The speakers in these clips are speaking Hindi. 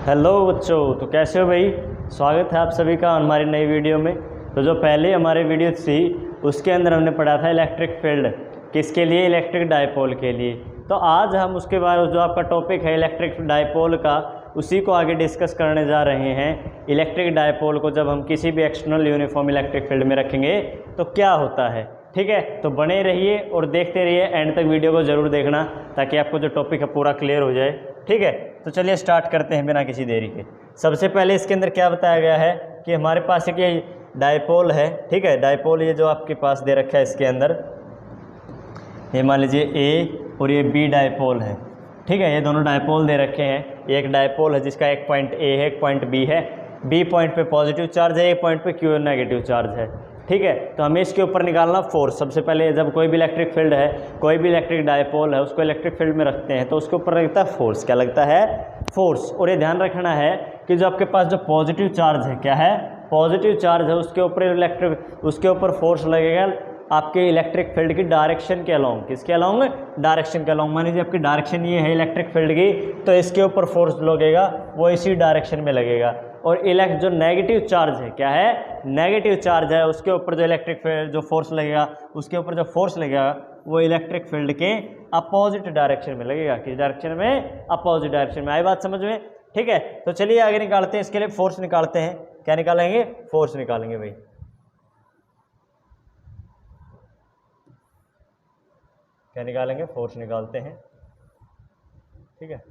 हेलो बच्चों, तो कैसे हो भाई। स्वागत है आप सभी का हमारी नई वीडियो में। तो जो पहले हमारी वीडियो थी उसके अंदर हमने पढ़ा था इलेक्ट्रिक फील्ड किसके लिए, इलेक्ट्रिक डायपोल के लिए। तो आज हम उसके बाद जो आपका टॉपिक है इलेक्ट्रिक डायपोल का, उसी को आगे डिस्कस करने जा रहे हैं। इलेक्ट्रिक डायपोल को जब हम किसी भी एक्सटर्नल यूनिफॉर्म इलेक्ट्रिक फील्ड में रखेंगे तो क्या होता है। ठीक है, तो बने रहिए और देखते रहिए, एंड तक वीडियो को ज़रूर देखना ताकि आपको जो टॉपिक है पूरा क्लियर हो जाए। ठीक है, तो चलिए स्टार्ट करते हैं बिना किसी देरी के। सबसे पहले इसके अंदर क्या बताया गया है कि हमारे पास एक ये डायपोल है। ठीक है, डायपोल ये जो आपके पास दे रखा है, इसके अंदर ये मान लीजिए ए और ये बी डायपोल है। ठीक है, ये दोनों डायपोल दे रखे हैं। एक डायपोल है जिसका एक पॉइंट ए है, एक पॉइंट बी है। बी पॉइंट पे पॉजिटिव चार्ज है, ए पॉइंट पे क्यू नेगेटिव चार्ज है। ठीक है, तो हमें इसके ऊपर निकालना फोर्स। सबसे पहले जब कोई भी इलेक्ट्रिक फील्ड है, कोई भी इलेक्ट्रिक डायपोल है, उसको इलेक्ट्रिक फील्ड में रखते हैं तो उसके ऊपर लगता है फोर्स। क्या लगता है? फोर्स। और ये ध्यान रखना है कि जो आपके पास जो पॉजिटिव चार्ज है, क्या है? पॉजिटिव चार्ज है, उसके ऊपर फोर्स लगेगा आपके इलेक्ट्रिक फील्ड की डायरेक्शन के अलोंग। किसके अलोंग? डायरेक्शन के अलोंग। मान लीजिए आपकी डायरेक्शन ये है इलेक्ट्रिक फील्ड की, तो इसके ऊपर फोर्स लगेगा वो इसी डायरेक्शन में लगेगा। और जो नेगेटिव चार्ज है, क्या है? नेगेटिव चार्ज है, उसके ऊपर जो इलेक्ट्रिक फील्ड जो फोर्स लगेगा, उसके ऊपर जो फोर्स लगेगा वो इलेक्ट्रिक फील्ड के अपोजिट डायरेक्शन में लगेगा। किस डायरेक्शन में? अपोजिट डायरेक्शन में। आई बात समझ में? ठीक है, तो चलिए आगे निकालते हैं। इसके लिए फोर्स निकालते हैं। क्या निकालेंगे? फोर्स निकालेंगे भाई। क्या निकालेंगे? फोर्स निकालते हैं। ठीक है,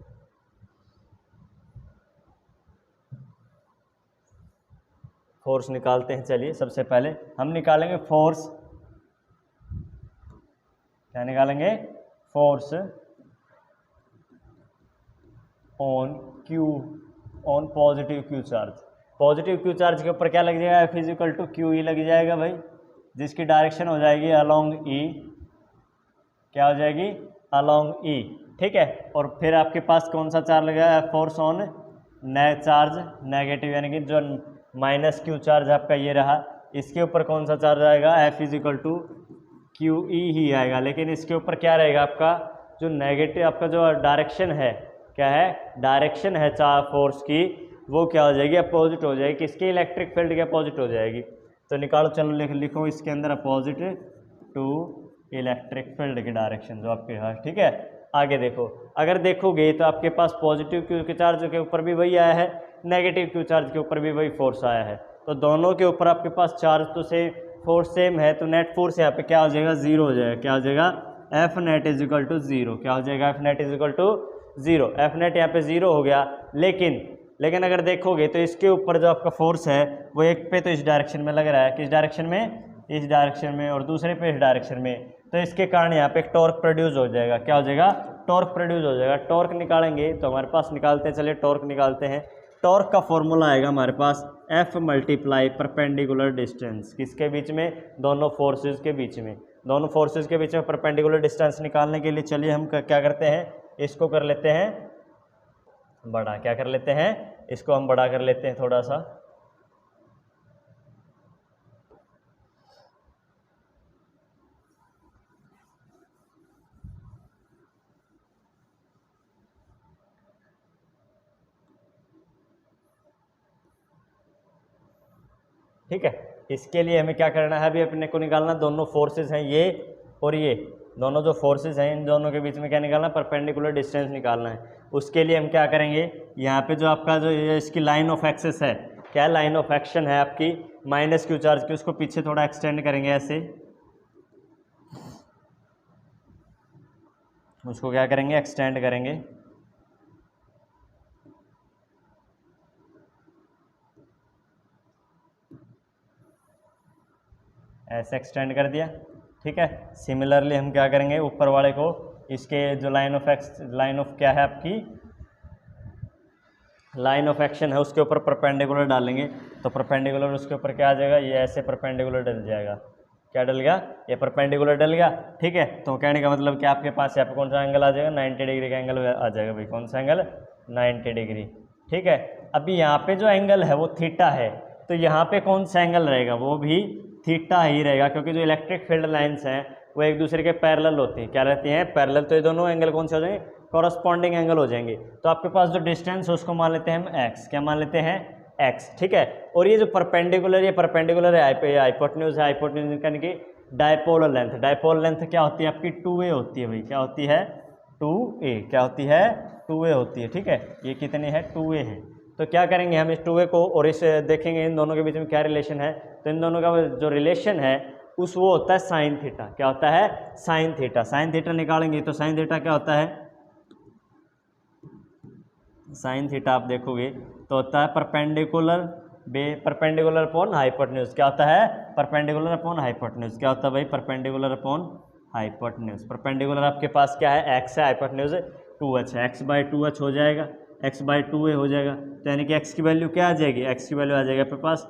फोर्स निकालते हैं। चलिए सबसे पहले हम निकालेंगे फोर्स। क्या निकालेंगे? Force on Q, on positive Q charge. Positive Q charge के ऊपर क्या लग जाएगा? F is equal to Q E लग जाएगा भाई, जिसकी डायरेक्शन हो जाएगी अलोंग ई। क्या हो जाएगी? अलोंग ई। ठीक है, और फिर आपके पास कौन सा चार्ज लगेगा? फोर्स ऑन चार्ज नेगेटिव, यानी कि जो माइनस क्यू चार्ज आपका ये रहा, इसके ऊपर कौन सा चार्ज आएगा? F is equal to Q E ही आएगा। लेकिन इसके ऊपर क्या रहेगा आपका? जो नेगेटिव आपका जो डायरेक्शन है, क्या है? डायरेक्शन है चार्ज फोर्स की, वो क्या हो जाएगी? अपोजिट हो जाएगी। किसके? इलेक्ट्रिक फील्ड के अपोजिट हो जाएगी। तो निकालो, चलो लिखो इसके अंदर अपोजिट टू इलेक्ट्रिक फील्ड की डायरेक्शन जो आपके है। ठीक है, आगे देखो, अगर देखोगे तो आपके पास पॉजिटिव क्यू के चार्ज के ऊपर भी वही आया है, नेगेटिव क्यू चार्ज के ऊपर भी वही फोर्स आया है। तो दोनों के ऊपर आपके पास चार्ज तो से फोर्स सेम है, तो नेट फोर्स यहाँ पे क्या हो जाएगा? जीरो हो जाएगा। क्या हो जाएगा? F net is equal to zero. क्या हो जाएगा? F net is equal to zero. F net यहाँ पे जीरो हो गया। लेकिन अगर देखोगे तो इसके ऊपर जो आपका फोर्स है वो एक पे तो इस डायरेक्शन में लग रहा है। किस डायरेक्शन में? इस डायरेक्शन में, और दूसरे पे इस डायरेक्शन में। तो इसके कारण यहाँ पे एक टॉर्क प्रोड्यूस हो जाएगा। क्या हो जाएगा? टॉर्क प्रोड्यूस हो जाएगा। टॉर्क निकालेंगे तो हमारे पास निकालते हैं, चलिए टॉर्क निकालते हैं। टॉर्क का फॉर्मूला आएगा हमारे पास F मल्टीप्लाई परपेंडिकुलर डिस्टेंस। किसके बीच में? दोनों फोर्सेस के बीच में। दोनों फोर्सेस के बीच में परपेंडिकुलर डिस्टेंस निकालने के लिए चलिए हम क्या करते हैं, इसको कर लेते हैं बड़ा। क्या कर लेते हैं? इसको हम बड़ा कर लेते हैं थोड़ा सा। ठीक है, इसके लिए हमें क्या करना है? अभी अपने को निकालना दोनों फोर्सेस हैं ये और ये, दोनों जो फोर्सेस हैं इन दोनों के बीच में क्या निकालना? परपेंडिकुलर डिस्टेंस निकालना है। उसके लिए हम क्या करेंगे, यहाँ पे जो आपका जो इसकी लाइन ऑफ एक्सेस है, क्या लाइन ऑफ एक्शन है आपकी माइनस क्यू चार्ज की, उसको पीछे थोड़ा एक्सटेंड करेंगे ऐसे। उसको क्या करेंगे? एक्सटेंड करेंगे। ऐसे एक्सटेंड कर दिया। ठीक है, सिमिलरली हम क्या करेंगे, ऊपर वाले को इसके जो लाइन ऑफ क्या है आपकी लाइन ऑफ एक्शन है, उसके ऊपर परपेंडिकुलर डालेंगे। तो परपेंडिकुलर उसके ऊपर क्या आ जाएगा? ये ऐसे परपेंडिकुलर डल जाएगा। क्या डल गया? ये परपेंडिकुलर डल गया। ठीक है, तो कहने का मतलब कि आपके पास यहाँ पे कौन सा एंगल आ जाएगा? 90 डिग्री का एंगल आ जाएगा भाई। कौन सा एंगल? 90 डिग्री। ठीक है, अभी यहाँ पे जो एंगल है वो थीटा है, तो यहाँ पे कौन सा एंगल रहेगा? वो भी थीटा ही रहेगा, क्योंकि जो इलेक्ट्रिक फील्ड लाइंस हैं वो एक दूसरे के पैरेलल होती हैं। क्या रहती हैं? पैरेलल। तो ये दोनों एंगल कौन से हो जाएंगे? कॉरस्पॉन्डिंग एंगल हो जाएंगे। तो आपके पास जो डिस्टेंस है उसको मान लेते हैं हम एक्स, क्या मान लेते हैं एक्स, ठीक है। और ये जो परपेंडिकुलर, ये परपेंडिकुलर है हाइपोटेन्यूज है, हाइपोटेन्यूज यानी कि डायपोल लेंथ, डायपोल लेंथ क्या होती है आपकी 2a होती है भाई, क्या होती है 2a, क्या होती है 2a होती है, ठीक है। ये कितनी है 2a है। तो क्या करेंगे हम इस 2a को और इस देखेंगे इन दोनों के बीच में क्या रिलेशन है। तो इन दोनों का जो रिलेशन है उस वो होता है साइन थीटा, क्या होता है साइन थीटा। साइन थीटा निकालेंगे तो साइन थीटा क्या होता है, साइन थीटा आप देखोगे तो होता है परपेंडिकुलर अपॉन हाइपोटेन्यूज, क्या होता है परपेंडिकुलर अपॉन हाइपोटेन्यूज, क्या होता है भाई परपेंडिकुलर अपॉन हाइपोटेन्यूज। परपेंडिकुलर आपके पास क्या है एक्स है, हाइपोटेन्यूज 2h है, x/2h हो जाएगा, x/2a हो जाएगा। तो यानी कि x की वैल्यू क्या आ जाएगी, x की वैल्यू आ जाएगी आपके पास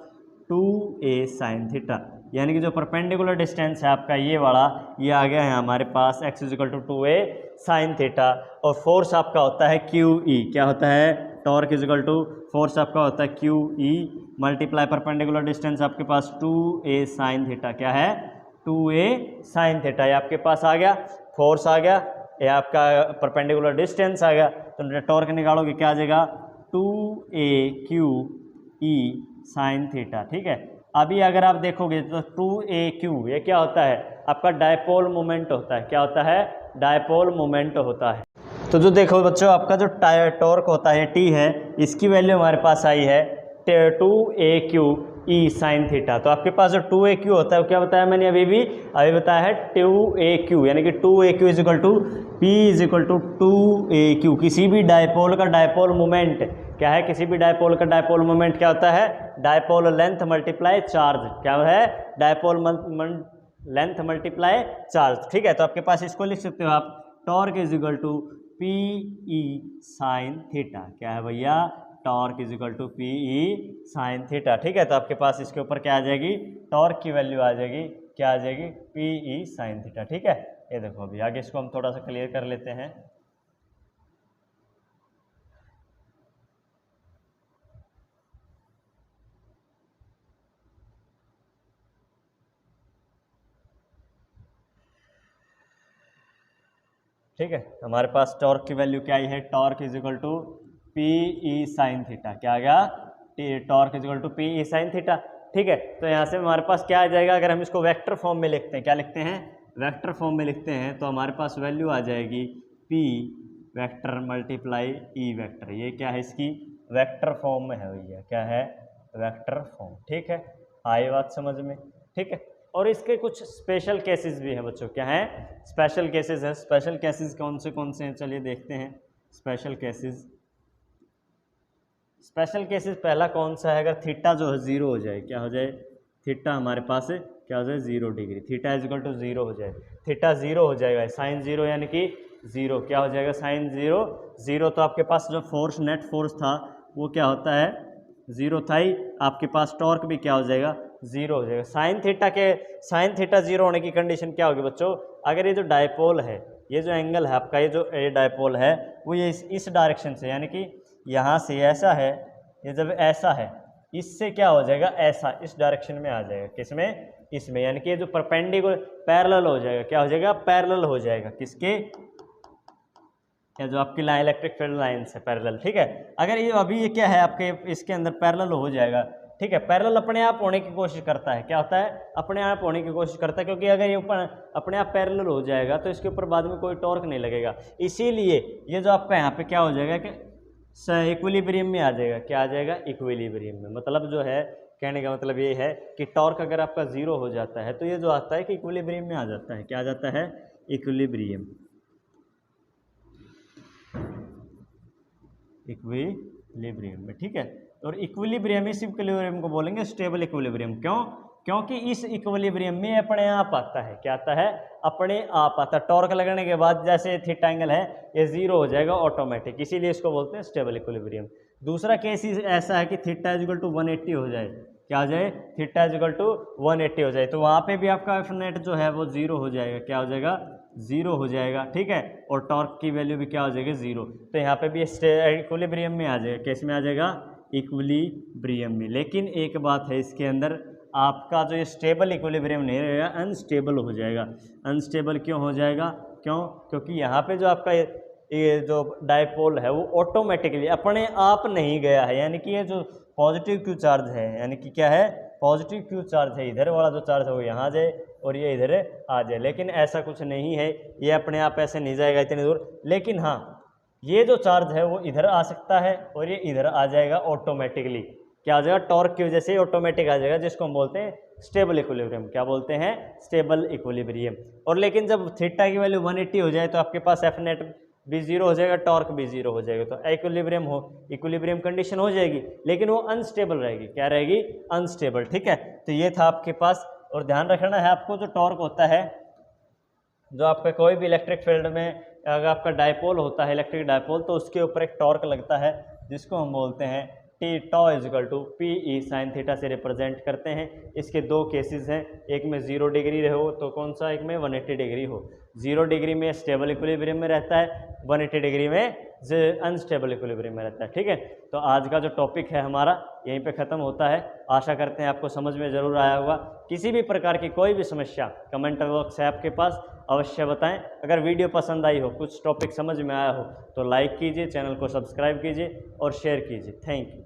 2a साइन थीटा। यानी कि जो परपेंडिकुलर डिस्टेंस है आपका ये वाला, ये आ गया है हमारे पास x = 2a साइन थीटा। और फोर्स आपका होता है QE, क्या होता है टॉर्क = फोर्स आपका होता है QE मल्टीप्लाई परपेंडिकुलर डिस्टेंस आपके पास 2a साइन थीटा, क्या है 2a साइन थीटा। ये आपके पास आ गया फोर्स आ गया, ये आपका परपेंडिकुलर डिस्टेंस आ गया। तो टॉर्क निकालोगे क्या आ जाएगा 2a QE साइन थीटा, ठीक है। अभी अगर आप देखोगे तो 2AQ ये क्या होता है आपका डायपोल मोमेंट होता है, क्या होता है डायपोल मोमेंट होता है। तो जो देखो बच्चों आपका जो टॉर्क होता है T है, इसकी वैल्यू हमारे पास आई है 2AQE साइन थीटा। तो आपके पास जो 2AQ होता है वो क्या बताया मैंने अभी बताया है 2AQ, यानी कि 2AQ = P = 2AQ। किसी भी डायपोल का डायपोल मोमेंट क्या है, किसी भी डायपोल का डायपोल मोमेंट क्या होता है डायपोल लेंथ मल्टीप्लाई चार्ज, क्या है डायपोल लेंथ मल्टीप्लाई चार्ज, ठीक है। तो आपके पास इसको लिख सकते हो आप टॉर्क = PE साइन थीटा, क्या है भैया टॉर्क = PE साइन थीटा, ठीक है। तो आपके पास इसके ऊपर क्या आ जाएगी टॉर्क की वैल्यू आ जाएगी, क्या आ जाएगी PE साइन थीटा, ठीक है। ये देखो अभी आगे इसको हम थोड़ा सा क्लियर कर लेते हैं। ठीक है, हमारे पास टॉर्क की वैल्यू क्या आई है, टॉर्क = PE साइन थीटा, क्या आ गया टॉर्क = PE साइन थीटा, ठीक है। तो यहाँ से हमारे पास क्या आ जाएगा, अगर हम इसको वेक्टर फॉर्म में लिखते हैं, क्या लिखते हैं वेक्टर फॉर्म में लिखते हैं, तो हमारे पास वैल्यू आ जाएगी P vector multiply E vector. ये क्या है इसकी वेक्टर फॉर्म में है भैया, क्या है वेक्टर फॉर्म, ठीक है। आई बात समझ में, ठीक है। और इसके कुछ स्पेशल केसेस भी हैं बच्चों, क्या हैं स्पेशल केसेस हैं। स्पेशल केसेस कौन से हैं चलिए देखते हैं। स्पेशल केसेस, स्पेशल केसेस पहला कौन सा है, अगर थीटा जो है 0 हो जाए, क्या हो जाए थीटा हमारे पास क्या हो जाए 0 डिग्री, थीटा = 0 हो जाए, थीटा 0 हो जाएगा, साइन 0 यानी कि 0, क्या हो जाएगा साइन 0। तो आपके पास जो फोर्स नेट फोर्स था वो क्या होता है 0 था ही, आपके पास टॉर्क भी क्या हो जाएगा 0 हो जाएगा। साइन थीटा 0 होने की कंडीशन क्या होगी बच्चों, अगर ये जो डायपोल है, ये जो एंगल है आपका, ये जो डायपोल है वो ये इस डायरेक्शन से, यानी कि यहाँ से ऐसा है, ये जब ऐसा है इससे क्या हो जाएगा ऐसा, इस डायरेक्शन में आ जाएगा, किसमें इसमें, यानी कि ये जो परपेंडिकुलर पैरेलल हो जाएगा, क्या हो जाएगा पैरेलल हो जाएगा किसके, या जो आपकी लाइन इलेक्ट्रिक फील्ड लाइन से पैरेलल, ठीक है। अगर ये अभी ये क्या है आपके इसके अंदर पैरेलल हो जाएगा, ठीक है। पैरेलल अपने आप होने की कोशिश करता है, क्या होता है अपने आप होने की कोशिश करता है, क्योंकि अगर ये ऊपर अपने आप पैरेलल हो जाएगा तो इसके ऊपर बाद में कोई टॉर्क नहीं लगेगा। इसीलिए ये जो आपका यहाँ पे क्या हो जाएगा कि इक्विलिब्रियम में आ जाएगा, क्या आ जाएगा इक्विलिब्रियम में। मतलब जो है कहने का मतलब ये है कि टॉर्क अगर आपका 0 हो जाता है तो ये जो आता है कि इक्विलिब्रियम में आ जाता है, क्या आ जाता है इक्विलिब्रियम में, ठीक है। और इक्विलिब्रियम, इस इक्विलिब्रियम को बोलेंगे स्टेबल इक्विलिब्रियम। क्यों, क्योंकि इस इक्विलिब्रियम में अपने आप आता है, क्या आता है अपने आप आता है। टॉर्क लगने के बाद जैसे थीटा एंगल है ये 0 हो जाएगा ऑटोमेटिक, इसीलिए इसको बोलते हैं स्टेबल इक्विलिब्रियम। दूसरा केस ऐसा है कि थीटा = 180 हो जाए, क्या हो जाए थीटा = 180 हो जाए, तो वहाँ पे भी आपका एफ नेट जो है वो 0 हो जाएगा, क्या हो जाएगा 0 हो जाएगा, ठीक है। और टॉर्क की वैल्यू भी क्या हो जाएगी 0। तो यहाँ पे भी इक्विलिब्रियम में आ जाएगा, कैसे में आ जाएगा इक्विलिब्रियम में। लेकिन एक बात है इसके अंदर, आपका जो ये स्टेबल इक्विलिब्रियम नहीं रहेगा, अनस्टेबल हो जाएगा। अनस्टेबल क्यों हो जाएगा, क्योंकि यहाँ पे जो आपका ये जो डायपोल है वो ऑटोमेटिकली अपने आप नहीं गया है, यानी कि ये जो पॉजिटिव क्यू चार्ज है, यानी कि क्या है, पॉजिटिव क्यू चार्ज है, इधर वाला जो चार्ज है वो यहाँ जाए और ये इधर आ जाए, लेकिन ऐसा कुछ नहीं है, ये अपने आप ऐसे नहीं जाएगा इतनी दूर। लेकिन हाँ, ये जो चार्ज है वो इधर आ सकता है और ये इधर आ जाएगा ऑटोमेटिकली। क्या आ जाएगा, टॉर्क की वजह से ऑटोमेटिक आ जाएगा, जिसको हम बोलते हैं स्टेबल इक्विलिब्रियम। क्या बोलते हैं, स्टेबल इक्विलिब्रियम। और लेकिन जब थीटा की वैल्यू 180 हो जाए तो आपके पास एफ नेट भी 0 हो जाएगा, टॉर्क भी 0 हो जाएगा, तो इक्विलिब्रियम कंडीशन हो जाएगी, लेकिन वो अनस्टेबल रहेगी। क्या रहेगी, अनस्टेबल। ठीक है, तो ये था आपके पास। और ध्यान रखना है आपको, जो टॉर्क होता है, जो आपका कोई भी इलेक्ट्रिक फील्ड में अगर आपका डायपोल होता है, इलेक्ट्रिक डायपोल, तो उसके ऊपर एक टॉर्क लगता है जिसको हम बोलते हैं T tau is equal to P E sine theta से रिप्रेजेंट करते हैं। इसके दो केसेस हैं, एक में 0 डिग्री हो तो कौन सा, एक में 180 डिग्री हो। 0 डिग्री में स्टेबल इक्विलिब्रियम में रहता है, 180 डिग्री में अनस्टेबल इक्विलिब्रियम में रहता है। ठीक है, तो आज का जो टॉपिक है हमारा यहीं पे ख़त्म होता है। आशा करते हैं आपको समझ में ज़रूर आया होगा। किसी भी प्रकार की कोई भी समस्या कमेंट बॉक्स है आपके पास, अवश्य बताएं। अगर वीडियो पसंद आई हो, कुछ टॉपिक समझ में आया हो, तो लाइक कीजिए, चैनल को सब्सक्राइब कीजिए और शेयर कीजिए। Thank you.